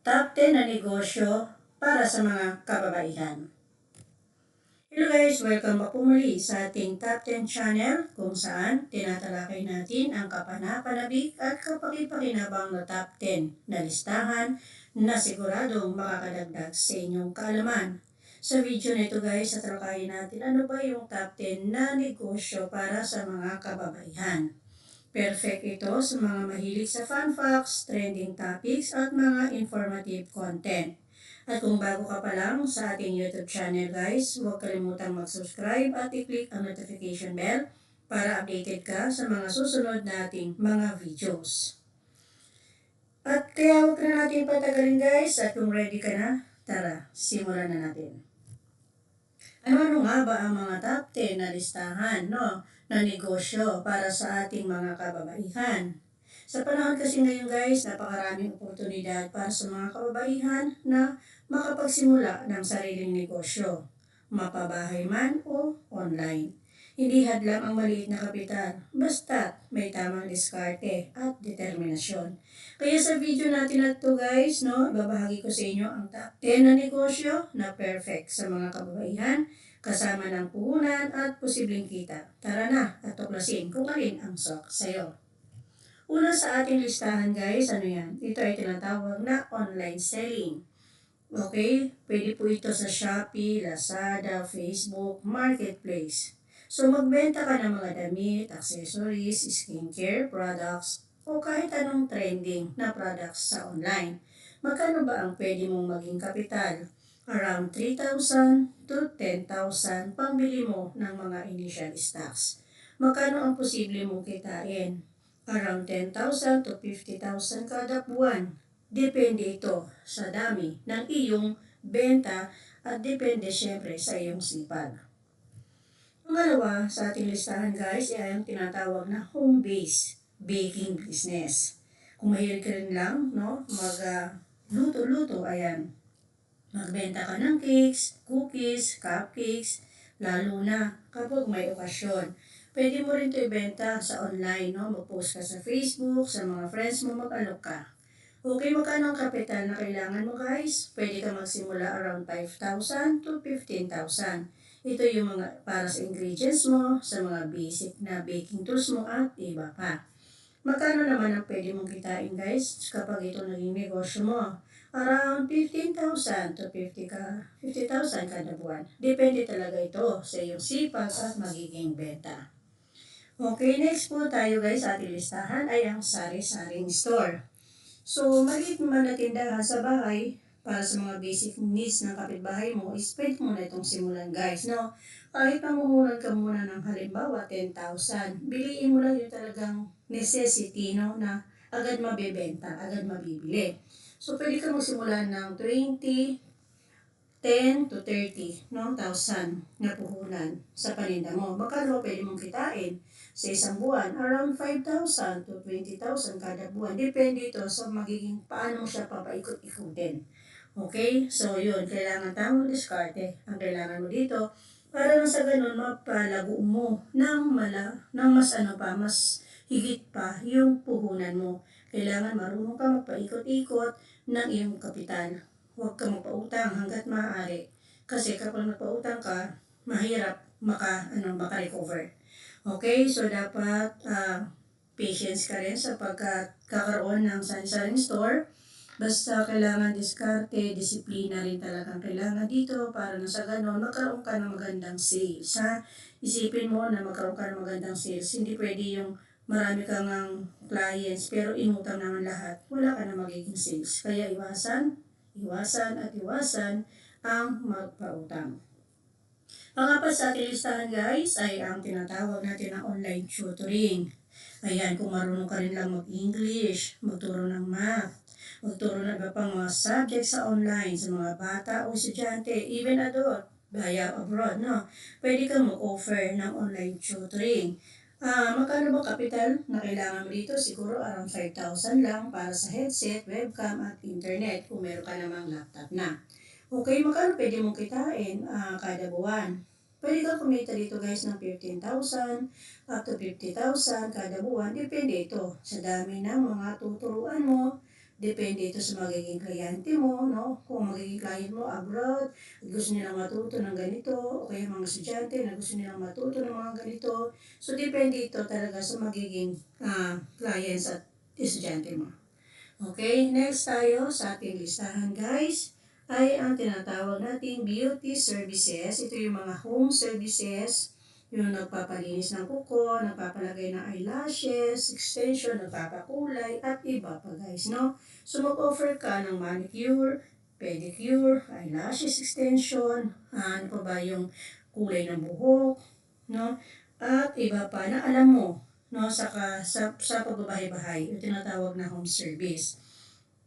Top 10 na negosyo para sa mga kababaihan. Hello guys! Welcome back po muli sa ating Top 10 channel kung saan tinatalakay natin ang kapanapanabik at kapakipakinabang na Top 10 na listahan na siguradong makakadagdag sa inyong kaalaman. Sa video na ito guys, tatalakayin natin ano ba yung Top 10 na negosyo para sa mga kababaihan. Perfect ito sa mga mahilig sa fun facts, trending topics at mga informative content. At kung bago ka pa lang sa ating YouTube channel guys, huwag kalimutang mag-subscribe at i-click ang notification bell para updated ka sa mga susunod nating mga videos. At kaya huwag na natin patagalin guys, at kung ready ka na, tara, simulan na natin. Ano nga ba ang mga top 10 na listahan na negosyo para sa ating mga kababaihan? Sa panahon kasi ngayon guys, napakaraming oportunidad para sa mga kababaihan na makapagsimula ng sariling negosyo, mapabahay man o online. Hindi hadlang ang maliit na kapital, basta may tamang diskarte at determinasyon. Kaya sa video natin na ito guys, ibabahagi ko sa inyo ang top 10 na negosyo na perfect sa mga kababaihan, kasama ng puhunan at posibleng kita. Tara na at tuklasin kung alin ang swak sa'yo. Una sa ating listahan guys, ano yan? Ito ay tinatawag na online selling. Okay? Pwede po ito sa Shopee, Lazada, Facebook, Marketplace. So magbenta ka ng mga damit, accessories, skincare products, o kahit anong trending na products sa online. Magkano ba ang pwede mong maging kapital? Around 3,000 to 10,000 pambili mo ng mga initial stocks. Magkano ang posible mong kitain? Around 10,000 to 50,000 kada buwan. Depende ito sa dami ng iyong benta at depende syempre sa iyong sipag. Pangalawa sa ating listahan guys ay ang tinatawag na home-based baking business. Kung mahilig ka rin lang luto-luto, ayan. Magbenta ka ng cakes, cookies, cupcakes, lalo na kapag may okasyon. Pwede mo rin ito ibenta sa online, mag-post ka sa Facebook, sa mga friends mo, mag-alok ka. Okay, magkano ang kapital na kailangan mo guys? Pwede ka magsimula around 5,000 to 15,000. Ito yung mga para sa ingredients mo, sa mga basic na baking tools mo at iba pa. Magkano naman ang pwede mong kitain guys kapag ito naging negosyo mo? Around 15,000 to 50,000 kada buwan. Depende talaga ito sa iyong sipag at magiging benta. Okay, next po tayo guys sa ating listahan ay ang sari-saring store. So, maliit man na tindahan sa bahay, para sa mga basic needs ng kapitbahay mo, is pwede mo na itong simulan guys, Kahit mamuhunan ka muna ng halimbawa 10,000, biliin mo lang yung talagang necessity, na agad mabebenta, agad mabibili. So, pwede ka magsimula ng 20, 10 to 30, 1,000 na puhunan sa paninda mo. Magkano pwede mong kitain sa isang buwan? Around 5,000 to 20,000 kada buwan. Depende ito sa magiging paano mo siya papaikot-ikutin. Okay? So, yun. Kailangan tamang diskarte ang kailangan mo dito para lang sa ganun mapalago mo ng mas higit pa yung puhunan mo. Kailangan marunong ka magpaikot-ikot ng iyong kapital. Huwag ka magpautang hanggat maaari. Kasi kapag nagpautang ka, mahirap maka-recover. Okay? So, dapat patience ka rin sa pagkakaroon ng sari-saring store. Basta kailangan diskarte, disiplina rin talagang kailangan dito para na sa ganon magkaroon ka ng magandang sales. Isipin mo na magkaroon ka ng magandang sales. Hindi pwede yung marami kang clients pero inutang naman lahat. Wala ka na magiging sales. Kaya iwasan ang magpautang. Pangapat sa ating listahan guys ay ang tinatawag natin na online tutoring. Ayan, kung marunong ka rin lang mag-English, magturo ng math, magturo ng iba pang mga subject sa online, sa mga bata o estudyante, even adult, baya abroad, Pwede kang mag-offer ng online tutoring. Magkano ba kapital na kailangan mo dito? Siguro around 5,000 lang para sa headset, webcam at internet kung meron ka namang laptop na. Okay, magkano pwede mong kitain kada buwan? Pwede kang kumita dito guys ng 15,000 up to 50,000 kada buwan. Depende ito sa dami ng mga tuturuan mo, Depende ito sa magiging kliyente mo, no? Kung magiging client mo abroad, gusto nilang matuto ng ganito, o kaya mga estudyante na gusto nilang matuto ng mga ganito. So, depende ito talaga sa magiging clients at estudyante mo. Okay, next tayo sa ating listahan guys ay ang tinatawag nating beauty services. Ito yung mga home services, yung nagpapalinis ng kuko, nagpapalagay ng eyelashes, extension, nagpapakulay, at iba pa guys, no? So mag-offer ka ng manicure, pedicure, eyelashes extension, ano pa ba yung kulay ng buhok, no? At iba pa na alam mo, no, sa pagbabahay-bahay, yung tinatawag na home service.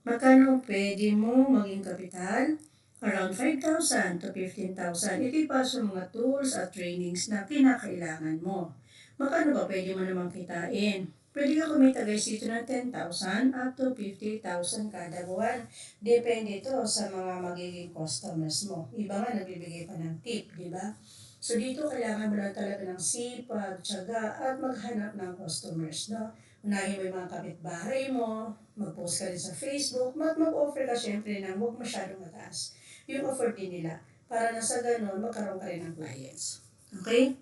Magkano pwede mo maging kapital? Around 5,000 to 15,000. Ito pa sa mga tools at trainings na kinakailangan mo. Magkano ba pwede mo namang kitain? Pwede ka kumita guys dito ng 10,000 up to 50,000 kada buwan. Depende ito sa mga magiging customers mo. Iba nga nagbibigay pa ng tip, di ba? So dito kailangan mo lang talaga ng sipag, tiyaga, at maghanap ng customers, no? Unahin mo yung mga kapitbahay mo, mag-post ka rin sa Facebook, mag-offer ka syempre ng huwag masyadong mataas. Yung offer din nila, para na sa ganun, magkaroon ka rin ng clients. Okay?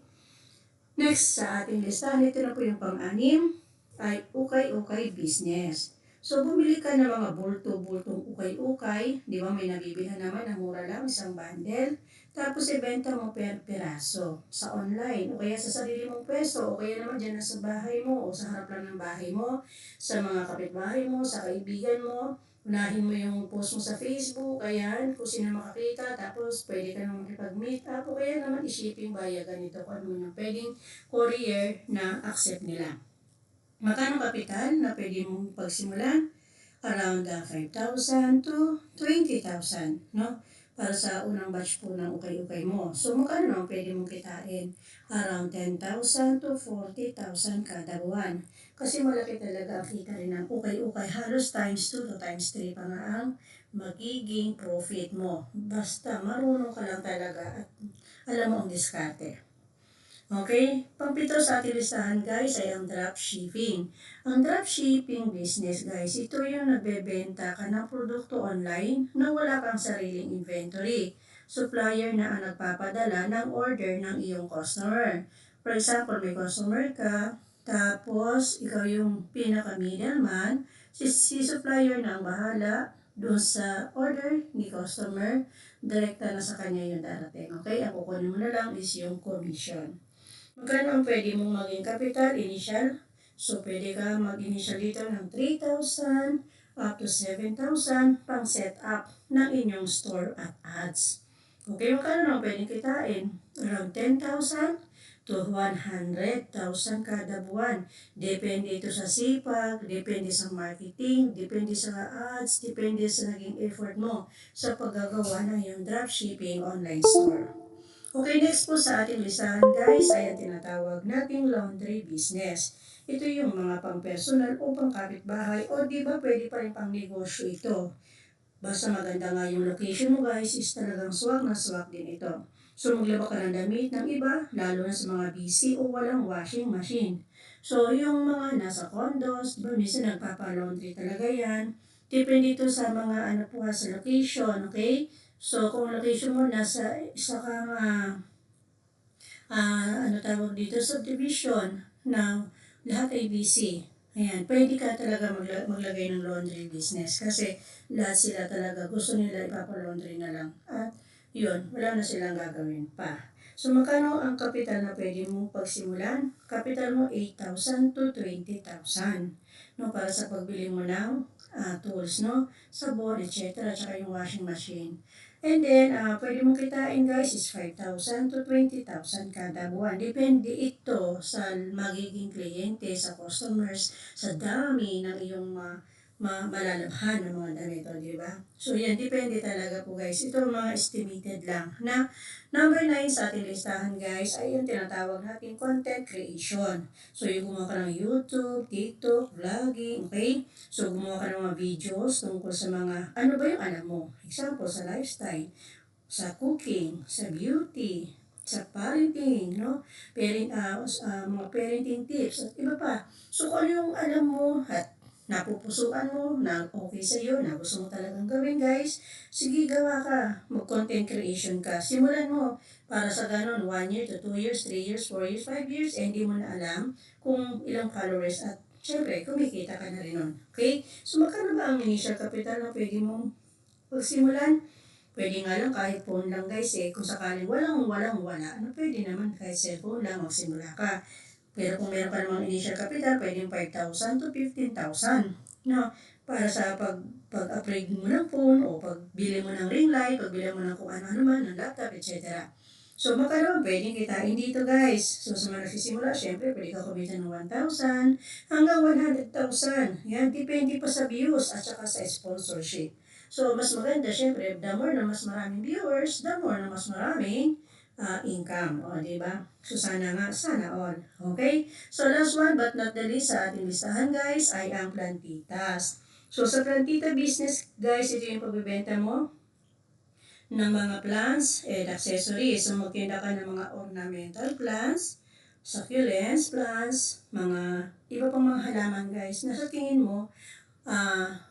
Next sa ating listahan, ito na po yung pang-anim, ay ukay-ukay business. So, bumili ka ng mga bulto-bultong ukay-ukay, di ba may nabibilhan naman na mura lang, isang bundle, tapos ibenta mo per piraso sa online, o kaya sa sarili mong pwesto, o kaya naman dyan na sa bahay mo, o sa harap lang ng bahay mo, sa mga kapitbahay mo, sa kaibigan mo. Unahin mo yung post mo sa Facebook, ayan, kung sino makakita, tapos pwede ka naman makipag-meet up, o kaya naman i-shipping via ganito, kung ano mo yung pwedeng courier na accept nila. Magkano kapital na pwede mong pagsimulan? Around 5,000 to 20,000, no? Para sa unang batch po ng ukay-ukay mo. So, magkano naman pwede mong kitain? Around 10,000 to 40,000 kada buwan. Kasi malaki talaga ang kita rin ng ukay-ukay. Halos times 2 to times 3 pa nga ang magiging profit mo. Basta marunong ka lang talaga at alam mo ang diskarte. Okay? Pangpito sa ating listahan guys ay ang dropshipping. Ang dropshipping business guys, ito yung nagbebenta ka ng produkto online na wala kang sariling inventory. Supplier na ang nagpapadala ng order ng iyong customer. For example, may customer ka, tapos ikaw yung pinaka-middleman, si supplier na ang bahala doon sa order ni customer, direkta na sa kanya yung darating. Okay? Ang kukunin mo na lang is yung commission. Magkano ang pwede mong maging capital initial? So, pwede ka mag-initial dito ng 3,000 up to 7,000 pang set up ng inyong store at ads. Okay, magkano na pwedeng kitain? Around 10,000 to 100,000 kada buwan. Depende ito sa sipag, depende sa marketing, depende sa ads, depende sa naging effort mo sa paggagawa ng iyong dropshipping online store. Okay, next po sa ating listahan guys ay ang tinatawag nating laundry business. Ito yung mga pang-personal o pang-kapitbahay o di ba pwede pa rin pang-negosyo ito. Basta maganda nga yung location mo guys is talagang swak na swak din ito. So maglaba ka ng damit ng iba, lalo na sa mga busy o walang washing machine. So yung mga nasa condos, di ba minsan nagpapa-laundry talaga yan. Depende ito sa mga ano po sa location, okay? So, kung location mo nasa isa kang ano tawag dito, subdivision na lahat ay busy. Ayan, pwede ka talaga maglagay ng laundry business kasi lahat sila talaga gusto nila ipapalaundry na lang. At yun, wala na silang gagawin pa. So, magkano ang kapital na pwede mo pagsimulan? Kapital mo 8,000 to 20,000. No, para sa pagbili mo ng tools, no? Sabon, etc. Tsaka yung washing machine. And then, pwede mong kitain guys is 5,000 to 20,000 kada buwan. Depende ito sa magiging kliyente, sa customers, sa dami ng iyong malalabhan ng mga ganito, di ba? So, yan, depende talaga po guys. Ito mga estimated lang. Na, number 9 sa ating listahan guys ay yung tinatawag natin content creation. So, yung gumawa ka ng YouTube, TikTok, vlogging, okay? So, gumawa ka ng mga videos tungkol sa mga, ano ba yung alam mo? Example, sa lifestyle, sa cooking, sa beauty, sa parenting, no? Mga parenting tips, at iba pa. So, kung ano yung alam mo, at napupusuan mo, na okay sa'yo, na gusto mo talagang gawin guys, sige gawa ka, mag-content creation ka. Simulan mo para sa ganun, 1 year to 2 years, 3 years, 4 years, 5 years, hindi mo na alam kung ilang followers at syempre, kumikita ka na rin nun. Okay? So, magkano ba ang initial capital na pwede mong pagsimulan? Pwede nga lang kahit phone lang guys kung sakaling wala, ano, pwede naman kahit cellphone lang, magsimula ka. Pero kung meron ka namang initial capital, pwedeng 5,000 to 15,000. No? Para sa pag-upgrade mo ng phone o pagbili mo ng ring light, pagbili mo ng kung ano-ano man, ng laptop, etc. So, magkano ang pwedeng kitain dito guys? So, sa mga nagsisimula, syempre, pwede ka kumita ng 1,000 hanggang 100,000. Yan, depende pa sa views at saka sa sponsorship. So, mas maganda, syempre, the more na mas maraming viewers, the more na mas maraming income. O, diba? So, sana all. Okay? So, last one but not the least sa ating listahan guys ay ang plantitas. So, sa plantita business guys, ito yung pagbibenta mo ng mga plants and accessories. So, magtinda ka ng mga ornamental plants, succulents plants, mga iba pang mga halaman guys na sa tingin mo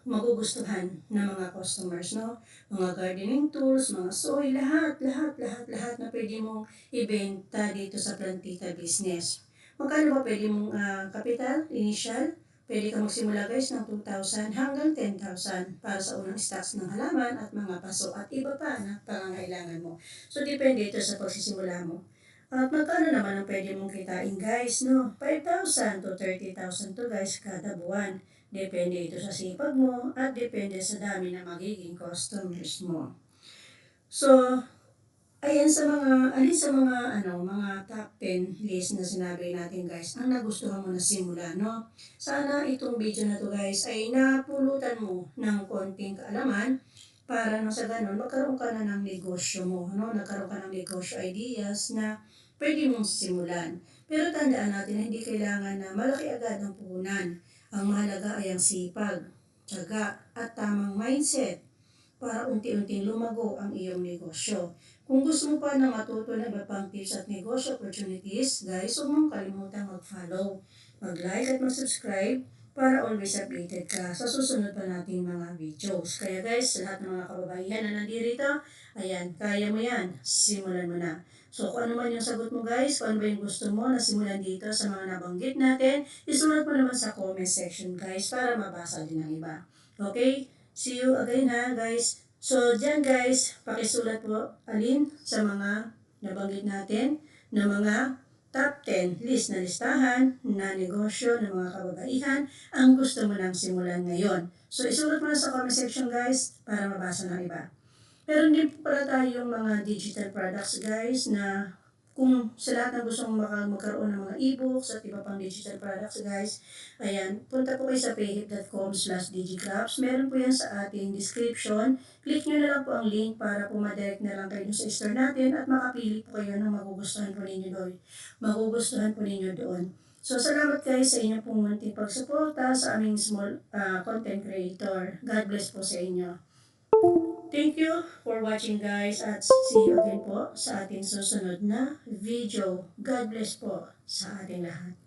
magugustuhan ng mga customers, no? Mga gardening tools, mga soil, lahat na pwede mong ibenta dito sa plantita business. Magkano ba pwede mong capital, initial? Pwede ka magsimula guys ng 2,000 hanggang 10,000 para sa unang stocks ng halaman at mga paso at iba pa na pangangailangan mo. So, depende ito sa pagsisimula mo. At magkano naman ang pwede mong kitain guys, no? 5,000 to 30,000 to guys kada buwan. Depende ito sa sipag mo at depende sa dami na magiging customers mo. So, ayan alin sa mga top 10 list na sinabi natin guys, ang nagustuhan mo na simula, no? Sana itong video na to guys ay napulutan mo ng konting kaalaman para na sa ganun, magkaroon ka na ng negosyo mo, no? Nagkaroon ka ng negosyo ideas na pwede mong simulan. Pero tandaan natin na hindi kailangan na malaki agad ang puhunan. Ang mahalaga ay ang sipag, tiyaga, at tamang mindset para unti-unting lumago ang iyong negosyo. Kung gusto mo pa na matuto ng iba pang tips at negosyo opportunities, guys, huwag mong kalimutan mag-follow, mag-like at mag-subscribe para always updated ka sa susunod pa nating mga videos. Kaya guys, lahat ng mga kababaihan na nandirito, ayan, kaya mo yan, simulan mo na. So, kung ano man yung sagot mo guys, kung ano ba yung gusto mo na simulan dito sa mga nabanggit natin, isulat mo naman sa comment section guys para mabasa din ng iba. Okay? See you again ha guys. So, dyan guys, pakisulat po alin sa mga nabanggit natin na mga top 10 list na listahan na negosyo ng mga kababaihan ang gusto mo nang simulan ngayon. So, isulat mo na sa comment section guys para mabasa ng iba. Meron din pala tayong mga digital products guys na kung sa lahat ng gusto mong magkaroon ng mga e-books at iba pang digital products guys, ayan, punta po kayo sa payhip.com/digicraps. Meron po yan sa ating description. Click nyo na lang po ang link para po madirect na lang kayo sa store natin at makapili po kayo ng magugustuhan po ninyo doon. So, salamat guys sa inyong pong munting pagsuporta sa aming small content creator. God bless po sa inyo. Thank you for watching guys at see you again po sa ating susunod na video. God bless po sa ating lahat.